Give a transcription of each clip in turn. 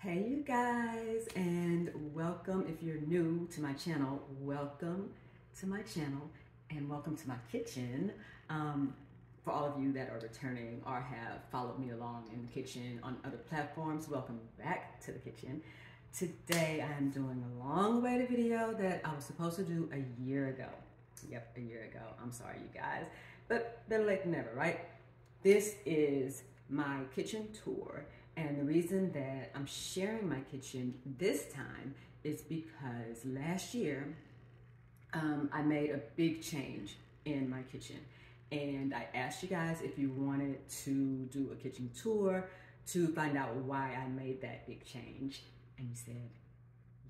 Hey you guys, and welcome. If you're new to my channel, welcome to my channel and welcome to my kitchen. For all of you that are returning or have followed me along in the kitchen on other platforms, welcome back to the kitchen. Today I am doing a long-awaited video that I was supposed to do a year ago. Yep, a year ago. I'm sorry you guys, but better late than never, right? This is my kitchen tour. And the reason that I'm sharing my kitchen this time is because last year I made a big change in my kitchen. And I asked you guys if you wanted to do a kitchen tour to find out why I made that big change. And you said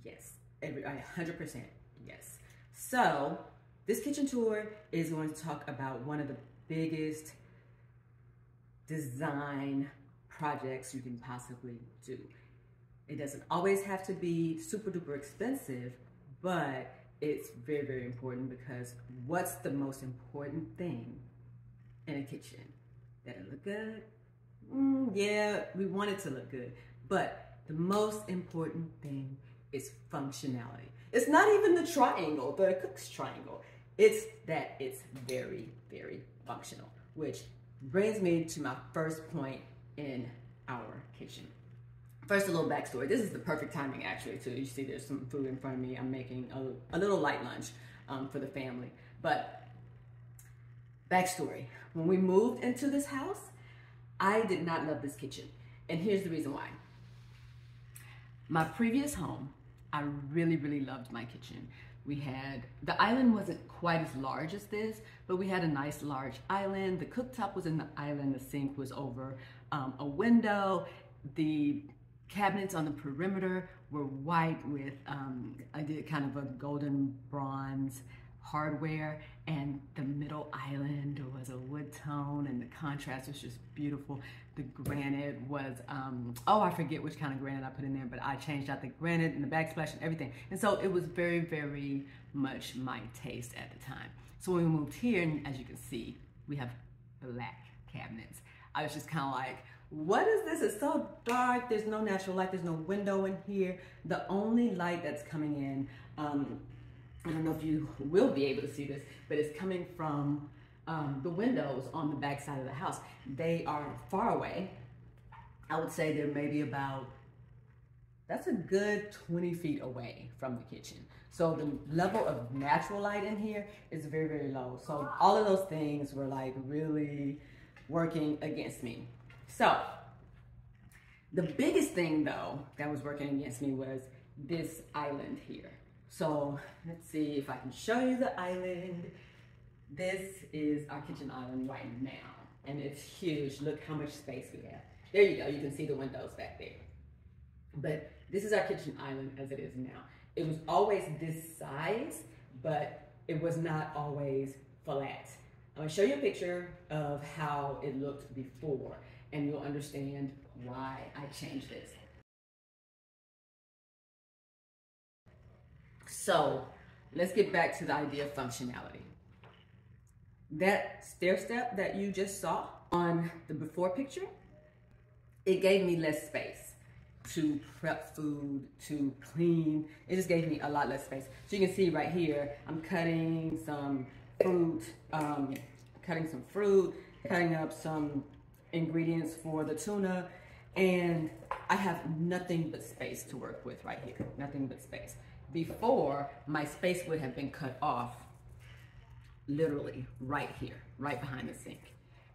yes, 100% yes. So this kitchen tour is going to talk about one of the biggest design projects you can possibly do. It doesn't always have to be super duper expensive, but it's very, very important because what's the most important thing in a kitchen? That it look good? Yeah, we want it to look good, but the most important thing is functionality. It's not even the triangle, the cook's triangle. It's that it's very, very functional, which brings me to my first point in our kitchen. First, a little backstory. This is the perfect timing actually too. You see there's some food in front of me. I'm making a little light lunch for the family. But backstory, when we moved into this house, I did not love this kitchen. And here's the reason why. My previous home, I really, really loved my kitchen. We had, the island wasn't quite as large as this, but we had a nice large island. The cooktop was in the island. The sink was over a window. The cabinets on the perimeter were white with, I did kind of a golden bronze hardware, and the middle island was a wood tone, and the contrast was just beautiful. The granite was, oh, I forget which kind of granite I put in there, but I changed out the granite and the backsplash and everything. And so it was very, very much my taste at the time. So when we moved here, and as you can see, we have black cabinets. I was just kind of like, what is this? It's so dark. There's no natural light. There's no window in here. The only light that's coming in, I don't know if you will be able to see this, but it's coming from the windows on the back side of the house. They are far away. I would say they're maybe about, that's a good 20 feet away from the kitchen. So the level of natural light in here is very, very low. So all of those things were like really working against me. So the biggest thing though that was working against me was this island here. So let's see if I can show you the island. This is our kitchen island right now, and it's huge. Look how much space we have. There you go, you can see the windows back there. But this is our kitchen island as it is now. It was always this size, but it was not always flat. I'm gonna show you a picture of how it looked before, and you'll understand why I changed this. So let's get back to the idea of functionality. That stair step that you just saw on the before picture, it gave me less space to prep food, to clean. It just gave me a lot less space. So you can see right here, I'm cutting some fruit, cutting up some ingredients for the tuna, and I have nothing but space to work with right here, nothing but space. Before, my space would have been cut off literally right here, right behind the sink.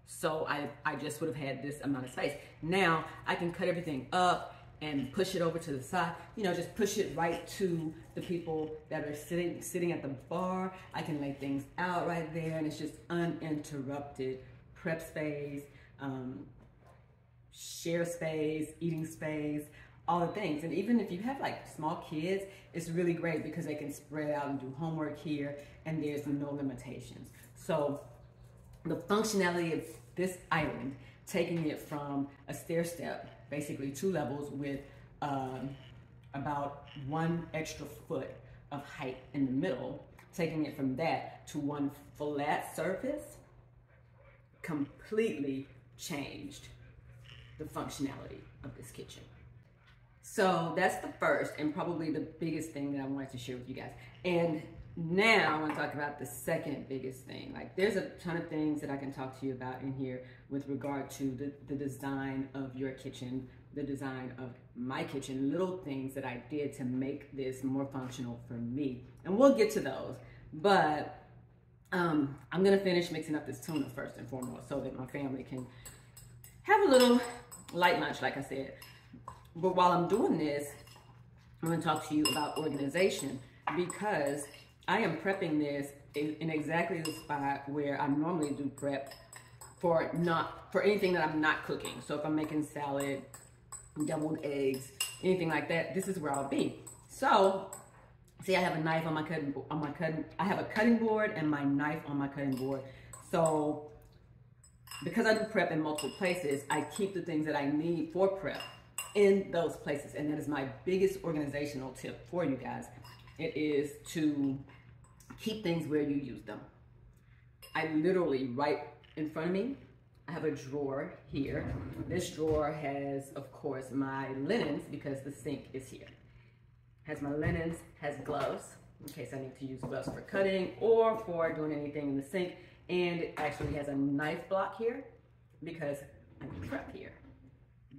So I just would have had this amount of space. Now I can cut everything up and push it over to the side, you know, just push it right to the people that are sitting at the bar. I can lay things out right there, and it's just uninterrupted prep space, share space, eating space, all the things. And even if you have like small kids, it's really great because they can spread out and do homework here, and there's no limitations. So the functionality of this island, taking it from a stair step, basically 2 levels with about 1 extra foot of height in the middle, taking it from that to 1 flat surface, completely changed the functionality of this kitchen. So that's the first and probably the biggest thing that I wanted to share with you guys. And now I want to talk about the second biggest thing. Like, there's a ton of things that I can talk to you about in here with regard to the design of your kitchen, the design of my kitchen, little things that I did to make this more functional for me. And we'll get to those. But I'm gonna finish mixing up this tuna first and foremost so that my family can have a little light lunch, like I said. But while I'm doing this, I'm gonna talk to you about organization, because I am prepping this in exactly the spot where I normally do prep for anything that I'm not cooking. So if I'm making salad, deviled eggs, anything like that, this is where I'll be. So see, I have a knife on my I have a cutting board and my knife on my cutting board. So because I do prep in multiple places, I keep the things that I need for prep in those places. And that is my biggest organizational tip for you guys. It is to keep things where you use them. I literally, right in front of me, I have a drawer here. This drawer has, of course, my linens, because the sink is here. Has my linens, has gloves, in case I need to use gloves for cutting or for doing anything in the sink. And it actually has a knife block here because I prep here.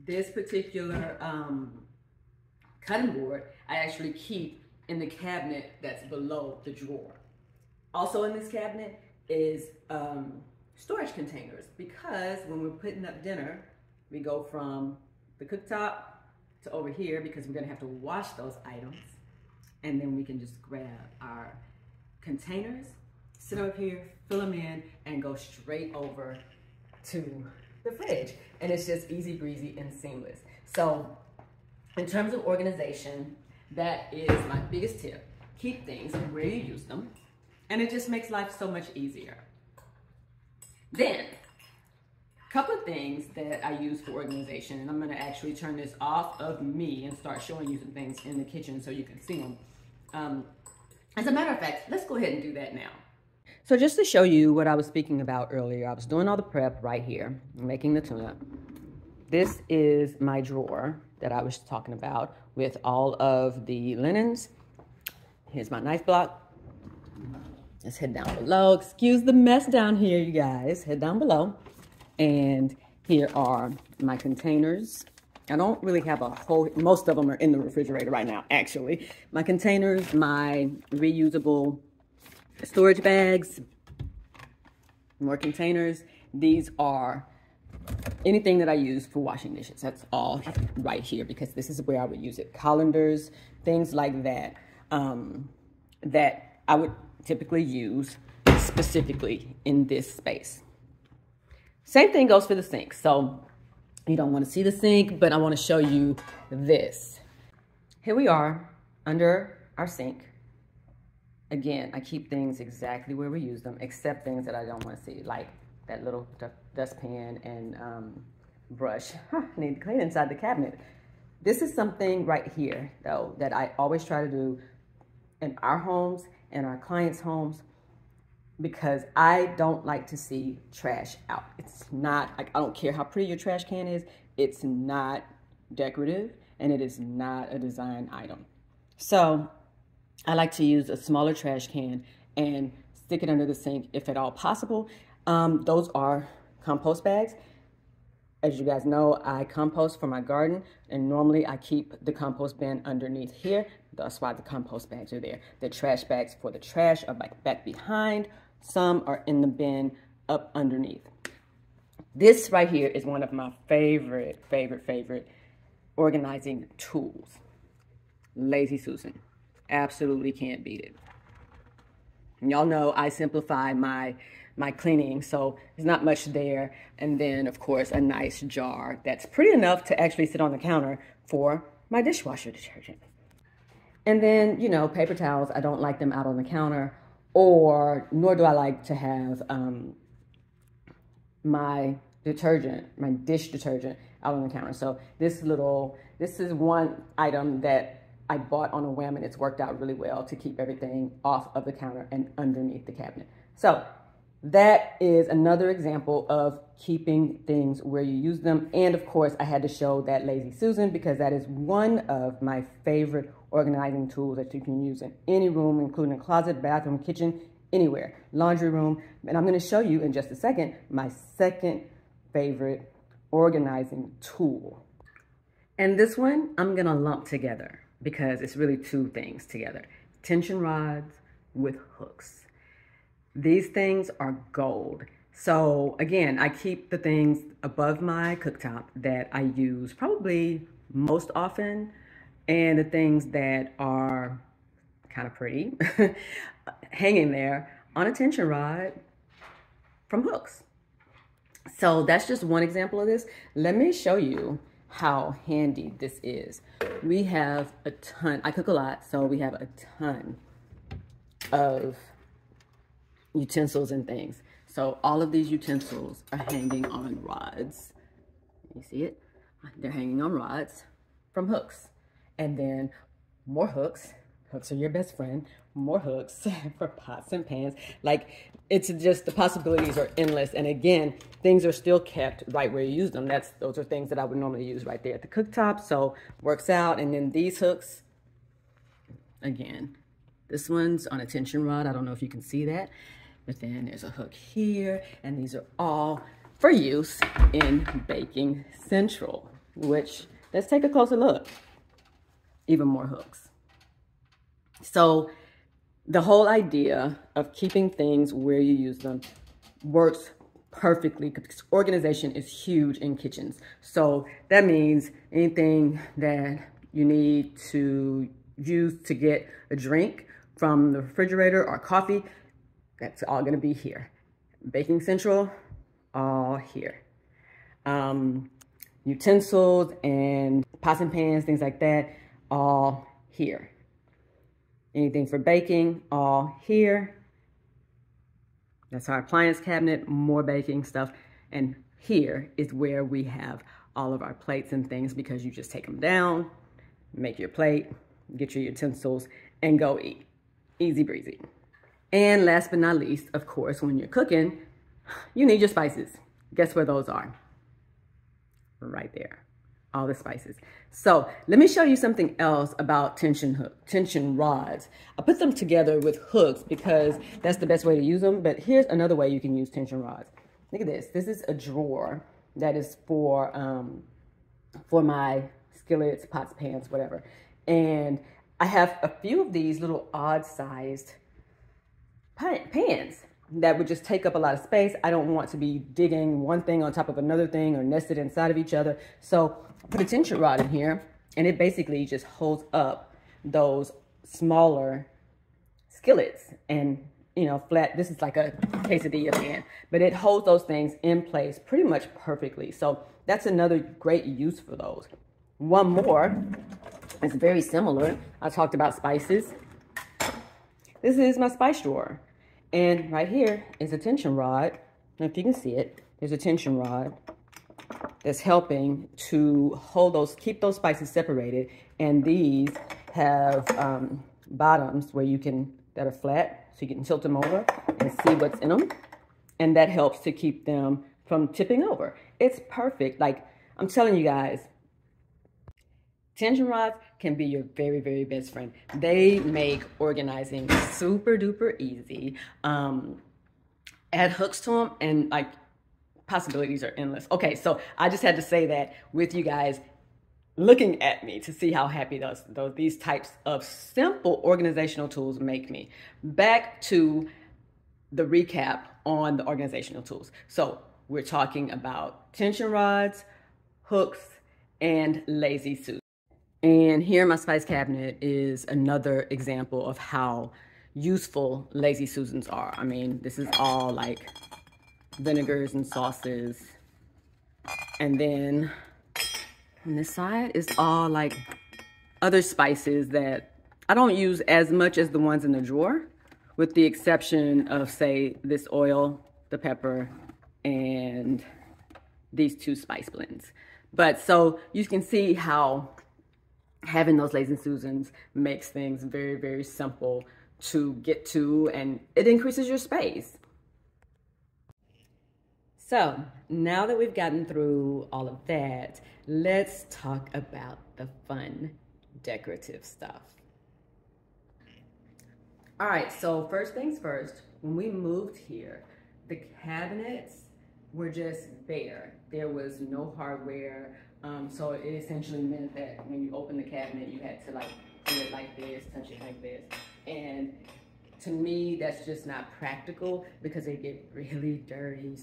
This particular cutting board, I actually keep in the cabinet that's below the drawer. Also in this cabinet is storage containers, because when we're putting up dinner, we go from the cooktop to over here because we're gonna have to wash those items. And then we can just grab our containers, sit over here, fill them in, and go straight over to the fridge. And it's just easy breezy and seamless. So in terms of organization, that is my biggest tip. Keep things where you use them, and it just makes life so much easier. Then, a couple of things that I use for organization, and I'm gonna actually turn this off of me and start showing you some things in the kitchen so you can see them. As a matter of fact, let's go ahead and do that now. So just to show you what I was speaking about earlier, I was doing all the prep right here, making the tuna. This is my drawer that I was talking about with all of the linens. Here's my knife block. Let's head down below. Excuse the mess down here, you guys. Head down below. And here are my containers. I don't really have a whole, most of them are in the refrigerator right now, actually. My containers, my reusable storage bags, more containers. These are anything that I use for washing dishes. That's all right here, because this is where I would use it. Colanders, things like that, that I would typically use specifically in this space. Same thing goes for the sink. So you don't want to see the sink, but I want to show you this. Here we are under our sink. Again, I keep things exactly where we use them, except things that I don't want to see, like that little dustpan and brush. I need to clean inside the cabinet. This is something right here, though, that I always try to do in our homes and our clients' homes, because I don't like to see trash out. It's not, like, I don't care how pretty your trash can is, it's not decorative, and it is not a design item. So I like to use a smaller trash can and stick it under the sink if at all possible. Those are compost bags. As you guys know, I compost for my garden, and normally I keep the compost bin underneath here. That's why the compost bags are there. The trash bags for the trash are back behind. Some are in the bin up underneath. This right here is one of my favorite organizing tools. Lazy Susan. Absolutely can't beat it. And y'all know I simplify my cleaning, so there's not much there. And then, of course, a nice jar that's pretty enough to actually sit on the counter for my dishwasher detergent. And then, you know, paper towels, I don't like them out on the counter, nor do I like to have my detergent, my dish detergent out on the counter. So this is one item that I bought on a whim, and it's worked out really well to keep everything off of the counter and underneath the cabinet. So that is another example of keeping things where you use them. And of course, I had to show that Lazy Susan because that is one of my favorite organizing tools that you can use in any room, including closet, bathroom, kitchen, anywhere, laundry room. And I'm going to show you in just a second my second favorite organizing tool. And this one I'm going to lump together because it's really two things together: tension rods with hooks. These things are gold. So again, I keep the things above my cooktop that I use probably most often, and the things that are kind of pretty hanging there on a tension rod from hooks. So that's just one example of this. Let me show you how handy this is. We have a ton, I cook a lot, so we have a ton of utensils and things. So all of these utensils are hanging on rods. You see it? They're hanging on rods from hooks. And then more hooks. Hooks are your best friend. More hooks for pots and pans. Like, it's just, the possibilities are endless. And again, things are still kept right where you use them. Those are things that I would normally use right there at the cooktop. So works out. And then these hooks, again, this one's on a tension rod. I don't know if you can see that. But then there's a hook here, and these are all for use in Baking Central, which, let's take a closer look. Even more hooks. So the whole idea of keeping things where you use them works perfectly because organization is huge in kitchens. So that means anything that you need to use to get a drink from the refrigerator or coffee, that's all going to be here. Baking Central, all here. Utensils and pots and pans, things like that, all here. Anything for baking, all here. That's our appliance cabinet, more baking stuff. And here is where we have all of our plates and things, because you just take them down, make your plate, get your utensils, and go eat. Easy breezy. And last but not least, of course, when you're cooking, you need your spices. Guess where those are? Right there. All the spices. So let me show you something else about tension rods. I put them together with hooks because that's the best way to use them. But here's another way you can use tension rods. Look at this. This is a drawer that is for my skillets, pots, pans, whatever. And I have a few of these little odd-sized pans that would just take up a lot of space. I don't want to be digging one thing on top of another thing or nested inside of each other. So I put a tension rod in here, and it basically just holds up those smaller skillets and, you know, flat. This is like a quesadilla pan, but it holds those things in place pretty much perfectly. So that's another great use for those. One more is very similar. I talked about spices. This is my spice drawer. And right here is a tension rod. Now, if you can see it, there's a tension rod that's helping to hold those, keep those spices separated. And these have bottoms where you can, that are flat, so you can tilt them over and see what's in them. And that helps to keep them from tipping over. It's perfect. Like, I'm telling you guys, tension rods can be your very, very best friend. They make organizing super duper easy. Add hooks to them and like possibilities are endless. Okay, so I just had to say that with you guys looking at me to see how happy these types of simple organizational tools make me. Back to the recap on the organizational tools. So we're talking about tension rods, hooks, and Lazy Susan. And here my spice cabinet is another example of how useful Lazy Susans are. I mean, this is all like vinegars and sauces. And then on this side is all like other spices that I don't use as much as the ones in the drawer, with the exception of, say, this oil, the pepper, and these two spice blends. But so you can see how having those Lazy Susans makes things very, very simple to get to, and it increases your space. So now that we've gotten through all of that, let's talk about the fun decorative stuff. All right, so first things first, when we moved here, the cabinets were just bare. There was no hardware. So it essentially meant that when you open the cabinet, you had to like do it like this, touch it like this. And to me, that's just not practical because they get really dirty.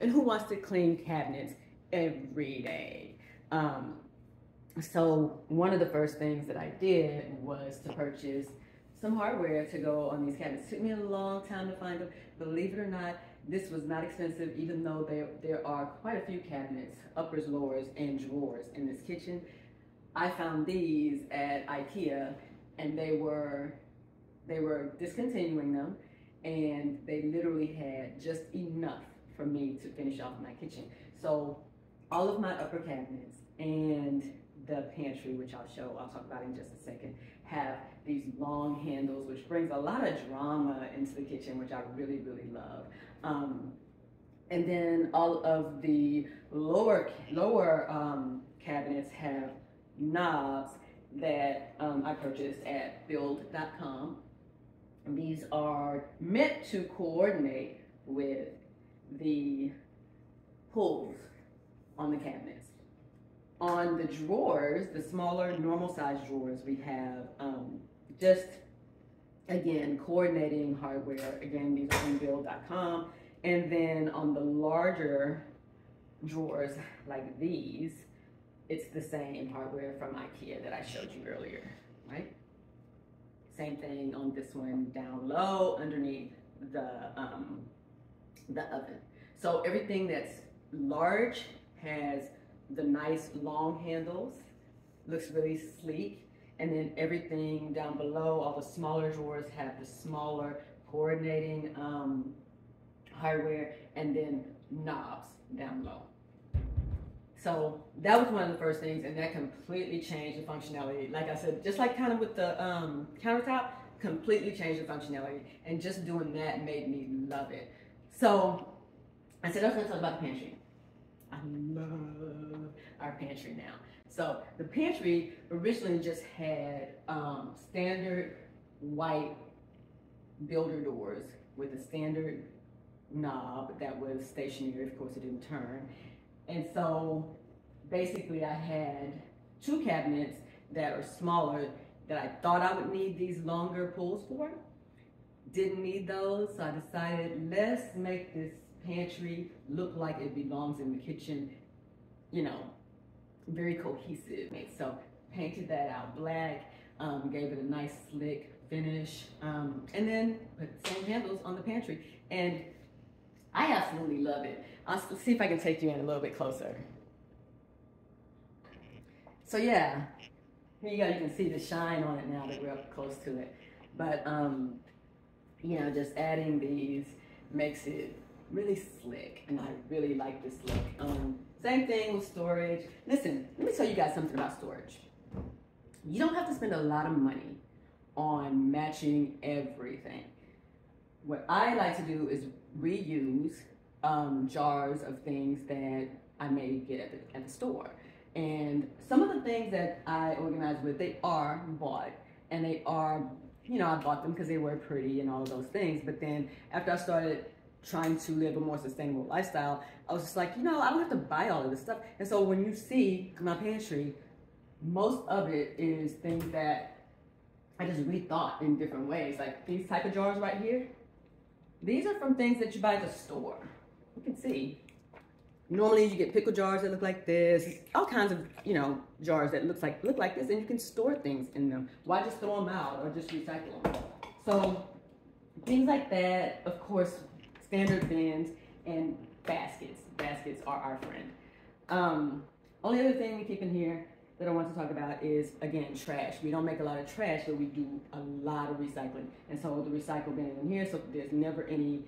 And who wants to clean cabinets every day? So one of the first things that I did was to purchase some hardware to go on these cabinets. It took me a long time to find them. Believe it or not, this was not expensive, even though there are quite a few cabinets, uppers, lowers, and drawers in this kitchen. I found these at IKEA, and they were discontinuing them, and they literally had just enough for me to finish off my kitchen. So all of my upper cabinets and the pantry, which I'll talk about in just a second, have these long handles, which brings a lot of drama into the kitchen, which I really, really love. And then all of the lower cabinets have knobs that I purchased at build.com. These are meant to coordinate with the pulls on the cabinets. On the drawers, the smaller normal size drawers, we have just, again, coordinating hardware. Again, these are from build.com. And then on the larger drawers like these, it's the same hardware from IKEA that I showed you earlier, right? Same thing on this one down low underneath the oven. So everything that's large has the nice long handles, looks really sleek. And then everything down below, all the smaller drawers have the smaller coordinating hardware, and then knobs down low. So that was one of the first things, and that completely changed the functionality. Like I said, just like kind of with the countertop, completely changed the functionality. And just doing that made me love it. So I said I was going to talk about the pantry. I love our pantry now. So the pantry originally just had standard white builder doors with a standard knob that was stationary. Of course, it didn't turn. And so basically I had two cabinets that are smaller that I thought I would need these longer pulls for. Didn't need those, so I decided let's make this pantry look like it belongs in the kitchen, you know, very cohesive. So painted that out black, gave it a nice slick finish, and then put the same handles on the pantry. And I absolutely love it. I'll see if I can take you in a little bit closer. So yeah, here you go. You can see the shine on it now that we're up close to it. But you know, just adding these makes it really slick, and I really like this look. Same thing with storage. Listen, let me tell you guys something about storage. You don't have to spend a lot of money on matching everything. What I like to do is reuse jars of things that I may get at the store. And some of the things that I organize with, they are bought, and they are, you know, I bought them because they were pretty and all of those things. But then after I started trying to live a more sustainable lifestyle, I was just like, you know, I don't have to buy all of this stuff. And so when you see my pantry, most of it is things that I just rethought in different ways. Like these type of jars right here, these are from things that you buy at the store. You can see. Normally you get pickle jars that look like this, all kinds of, you know, jars that look like this, and you can store things in them. Why just throw them out or just recycle them? So things like that, of course, standard bins and baskets. Baskets are our friend. Only other thing we keep in here that I want to talk about is, again, trash. We don't make a lot of trash, but we do a lot of recycling. And so the recycle bin is in here, so there's never any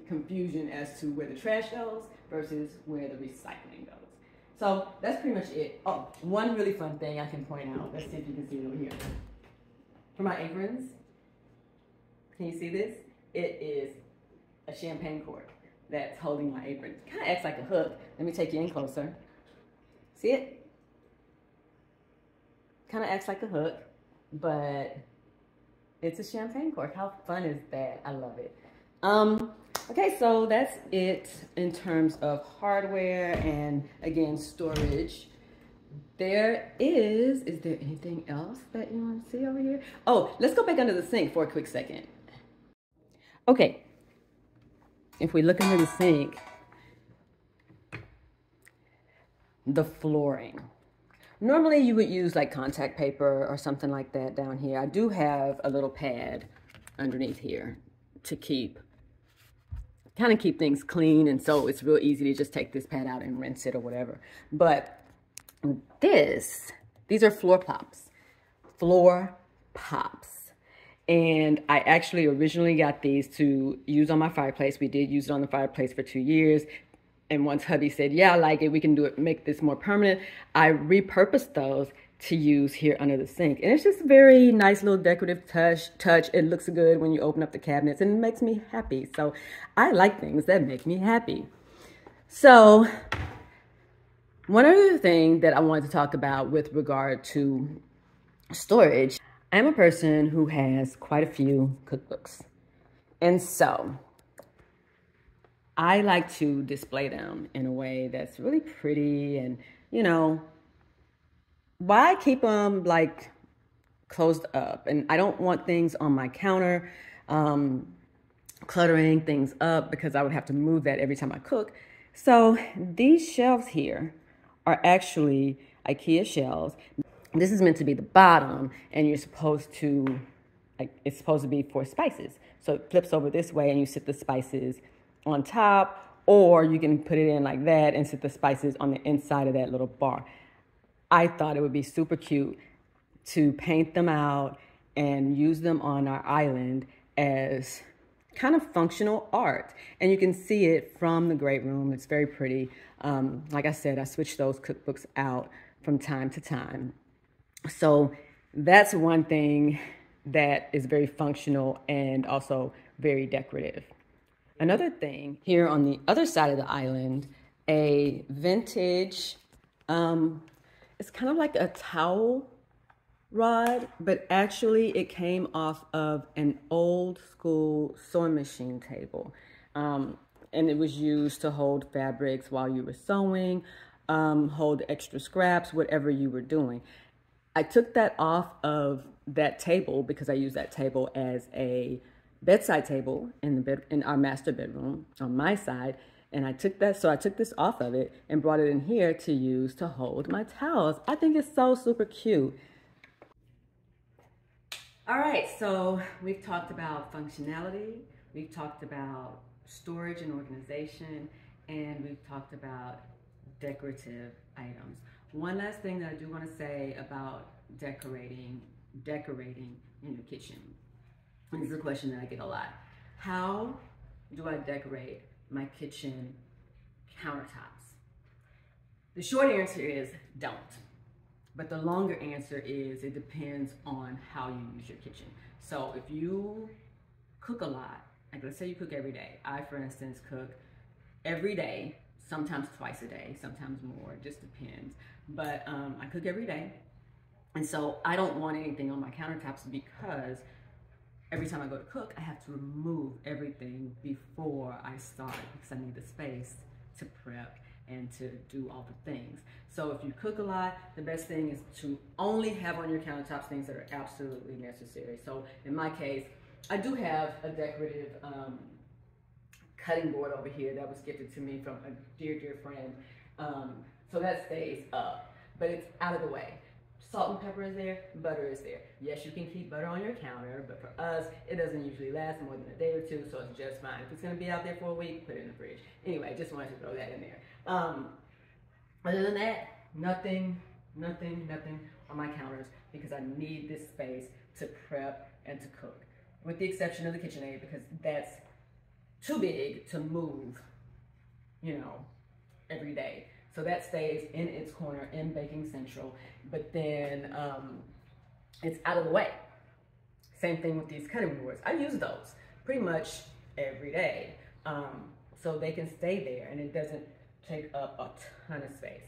confusion as to where the trash goes versus where the recycling goes. So that's pretty much it. Oh, one really fun thing I can point out. Let's see if you can see it over here. For my aprons, can you see this? It is a champagne cork that's holding my apron. It kind of acts like a hook. Let me take you in closer. See it? Kind of acts like a hook, but it's a champagne cork. How fun is that? I love it. Okay, so that's it in terms of hardware and, again, storage. Is there anything else that you want to see over here? Oh, let's go back under the sink for a quick second. Okay, if we look under the sink, the flooring. Normally you would use like contact paper or something like that down here. I do have a little pad underneath here to kind of keep things clean, and so it's real easy to just take this pad out and rinse it or whatever. But these are floor pops. And I actually originally got these to use on my fireplace. We did use it on the fireplace for 2 years. And once hubby said, yeah, I like it, we can do it, make this more permanent, I repurposed those to use here under the sink. And it's just a very nice little decorative touch. It looks good when you open up the cabinets, and it makes me happy. So I like things that make me happy. So one other thing that I wanted to talk about with regard to storage, I'm a person who has quite a few cookbooks. And so I like to display them in a way that's really pretty, and, you know, why keep them like closed up? And I don't want things on my counter, cluttering things up, because I would have to move that every time I cook. So these shelves here are actually IKEA shelves. This is meant to be the bottom, and you're supposed to, it's supposed to be for spices. So it flips over this way and you sit the spices on top, or you can put it in like that and sit the spices on the inside of that little bar. I thought it would be super cute to paint them out and use them on our island as kind of functional art. And you can see it from the great room. It's very pretty. Like I said, I switch those cookbooks out from time to time. So that's one thing that is very functional and also very decorative. Another thing, here on the other side of the island, a vintage, it's kind of like a towel rod, but actually it came off of an old school sewing machine table. And it was used to hold fabrics while you were sewing, hold extra scraps, whatever you were doing. I took that off of that table because I use that table as a bedside table in our master bedroom on my side. And I took this off of it and brought it in here to use to hold my towels. I think it's so super cute. All right, so we've talked about functionality, we've talked about storage and organization, and we've talked about decorative items. One last thing that I do want to say about decorating in your kitchen. And this is a question that I get a lot. How do I decorate my kitchen countertops? The short answer is don't. But the longer answer is it depends on how you use your kitchen. So if you cook a lot, like let's say you cook every day. I, for instance, cook every day, sometimes twice a day, sometimes more, it just depends. But I cook every day. And so I don't want anything on my countertops because every time I go to cook, I have to remove everything before I start because I need the space to prep and to do all the things. So if you cook a lot, the best thing is to only have on your countertops things that are absolutely necessary. So in my case, I do have a decorative cutting board over here that was gifted to me from a dear, dear friend. So that stays up, but it's out of the way. Salt and pepper is there, butter is there. Yes, you can keep butter on your counter, but for us, it doesn't usually last more than a day or two, so it's just fine. If it's gonna be out there for a week, put it in the fridge. Anyway, just wanted to throw that in there. Other than that, nothing on my counters because I need this space to prep and to cook. With the exception of the KitchenAid because that's too big to move, you know, every day. So that stays in its corner in Baking Central, but then it's out of the way. Same thing with these cutting boards. I use those pretty much every day. so they can stay there and it doesn't take up a ton of space.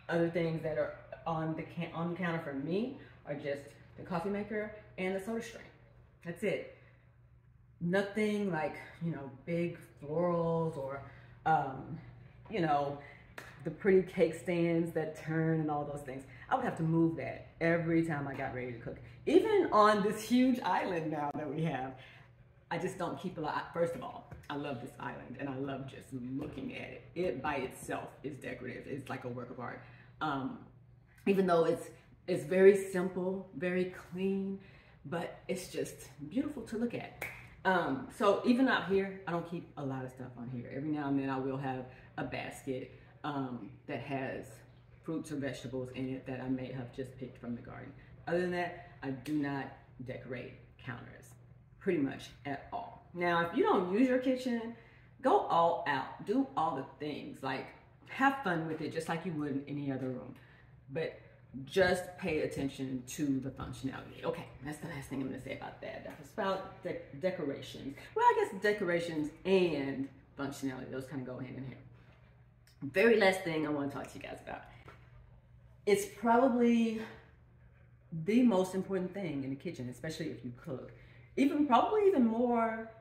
Other things that are on the counter for me are just the coffee maker and the soda stream. That's it. Nothing like, you know, big florals or, you know, the pretty cake stands that turn and all those things. I would have to move that every time I got ready to cook. Even on this huge island now that we have, I just don't keep a lot. First of all, I love this island and I love just looking at it. It by itself is decorative. It's like a work of art. Even though it's very simple, very clean, but it's just beautiful to look at. So even out here, I don't keep a lot of stuff on here. Every now and then I will have a basket that has fruits or vegetables in it that I may have just picked from the garden. Other than that, I do not decorate counters pretty much at all. Now, if you don't use your kitchen, go all out. Do all the things. Like, have fun with it just like you would in any other room. But just pay attention to the functionality. Okay, that's the last thing I'm going to say about that. That was about decorations. Well, I guess decorations and functionality, those kind of go hand in hand. Very last thing I want to talk to you guys about. It's probably the most important thing in the kitchen, especially if you cook. Probably even more,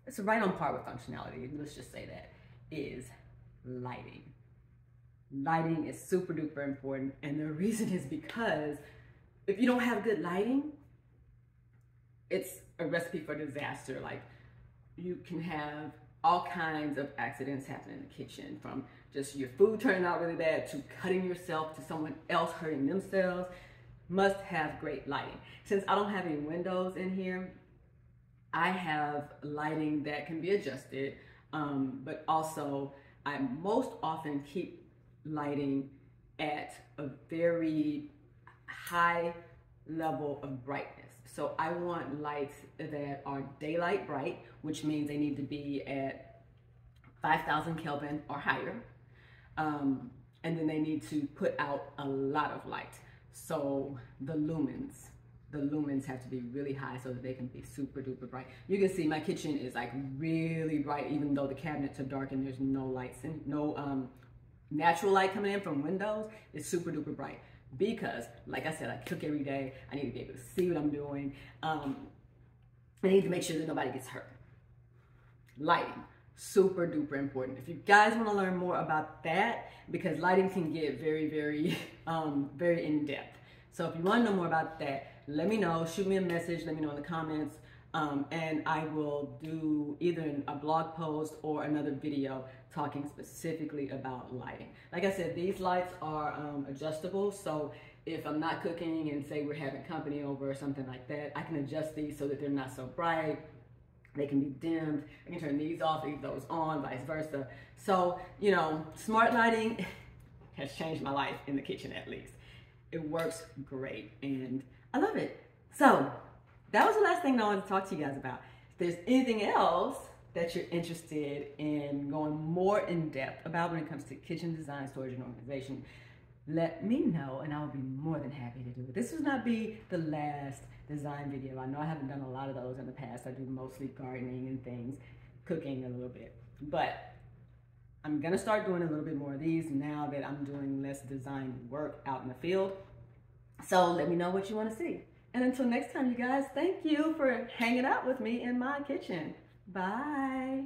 it's right on par with functionality, let's just say that, is lighting. Lighting is super duper important, and the reason is because if you don't have good lighting, it's a recipe for disaster. Like, you can have all kinds of accidents happen in the kitchen, from just your food turning out really bad to cutting yourself to someone else hurting themselves. Must have great lighting. Since I don't have any windows in here, I have lighting that can be adjusted, but also I most often keep lighting at a very high level of brightness. So I want lights that are daylight bright, which means they need to be at 5,000 Kelvin or higher. And then they need to put out a lot of light. So the lumens have to be really high so that they can be super duper bright. You can see my kitchen is like really bright, even though the cabinets are dark and there's no lights and no natural light coming in from windows. It's super duper bright because, like I said, I cook every day. I need to be able to see what I'm doing. I need to make sure that nobody gets hurt. Lighting, super duper important. If you guys want to learn more about that, because lighting can get very, very, very in depth. So if you want to know more about that, let me know. Shoot me a message. Let me know in the comments. And I will do either a blog post or another video talking specifically about lighting. Like I said, these lights are adjustable. So if I'm not cooking and say we're having company over or something like that, I can adjust these so that they're not so bright. They can be dimmed. I can turn these off, leave those on, vice versa. So, you know, smart lighting has changed my life in the kitchen at least. It works great and I love it. So that was the last thing I wanted to talk to you guys about. If there's anything else that you're interested in going more in depth about when it comes to kitchen design, storage, and organization, let me know and I'll be more than happy to do it. This will not be the last design video. I know I haven't done a lot of those in the past. I do mostly gardening and things, cooking a little bit. But I'm gonna start doing a little bit more of these now that I'm doing less design work out in the field. So let me know what you want to see. And until next time, you guys, thank you for hanging out with me in my kitchen. Bye.